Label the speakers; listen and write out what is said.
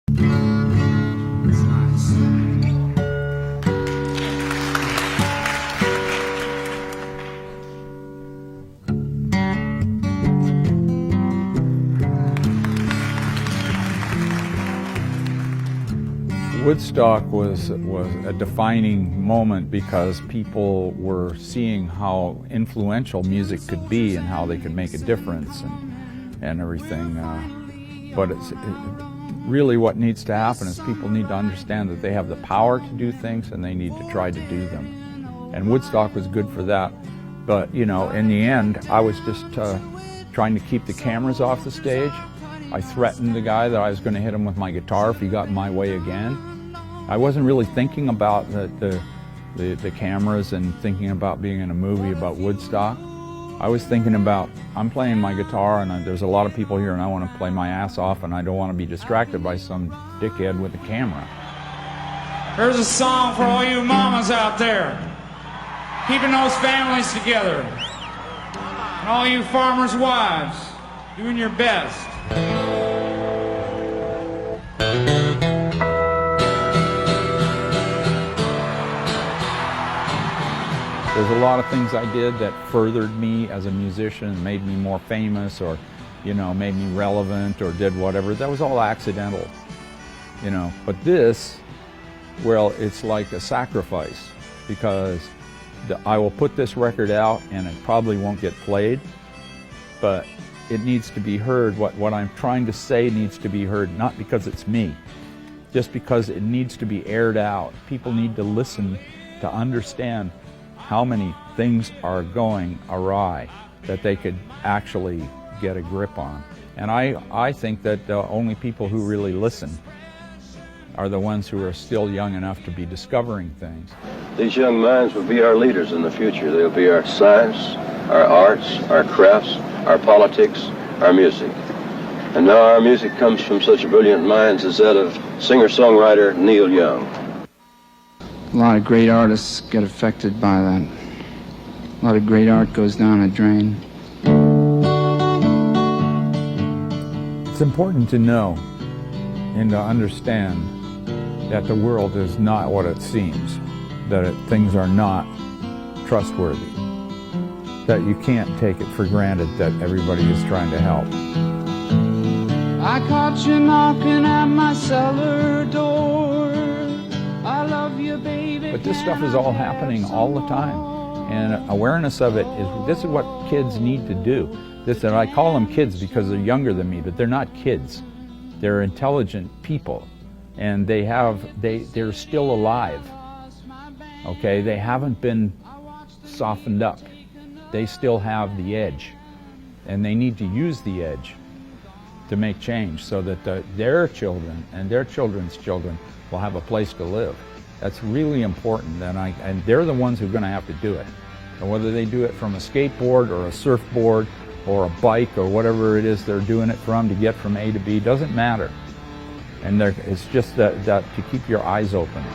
Speaker 1: It's nice.
Speaker 2: Woodstock was a defining moment because people were seeing how influential music could be and how they could make a difference and everything. But really what needs to happen is people need to understand that they have the power to do things and they need to try to do them. And Woodstock was good for that. But, you know, in the end, I was just trying to keep the cameras off the stage. I threatened the guy that I was going to hit him with my guitar if he got in my way again. I wasn't really thinking about the cameras and thinking about being in a movie about Woodstock. I was thinking about, I'm playing my guitar and there's a lot of people here and I want to play my ass off and I don't want to be distracted by some dickhead with a camera.
Speaker 1: Here's a song for all you mamas out there, keeping those families together. And all you farmers' wives, doing your best.
Speaker 2: There's a lot of things I did that furthered me as a musician, made me more famous, or, you know, made me relevant, or did whatever. That was all accidental, you know. But this, well, it's like a sacrifice, because I will put this record out and it probably won't get played, but it needs to be heard. What I'm trying to say needs to be heard, not because it's me, just because it needs to be aired out. People need to listen to understand how many things are going awry that they could actually get a grip on. And I think that the only people who really listen are the ones who are still young enough to be discovering things.
Speaker 3: These young minds will be our leaders in the future. They'll be our science, our arts, our crafts, our politics, our music. And now our music comes from such brilliant minds as that of singer-songwriter Neil Young.
Speaker 4: A lot of great artists get affected by that. A lot of great art goes down a drain.
Speaker 2: It's important to know and to understand that the world is not what it seems, that things are not trustworthy, that you can't take it for granted that everybody is trying to help.
Speaker 4: I caught you knocking at my cellar door. I love you, baby.
Speaker 2: But this stuff is all happening all the time. And awareness of it this is what kids need to do. And I call them kids because they're younger than me, but they're not kids. They're intelligent people. And they're still alive. Okay, they haven't been softened up. They still have the edge. And they need to use the edge to make change so that their children and their children's children will have a place to live. That's really important, and they're the ones who are going to have to do it. And whether they do it from a skateboard or a surfboard or a bike or whatever it is they're doing it from to get from A to B, doesn't matter. And it's just that to keep your eyes open.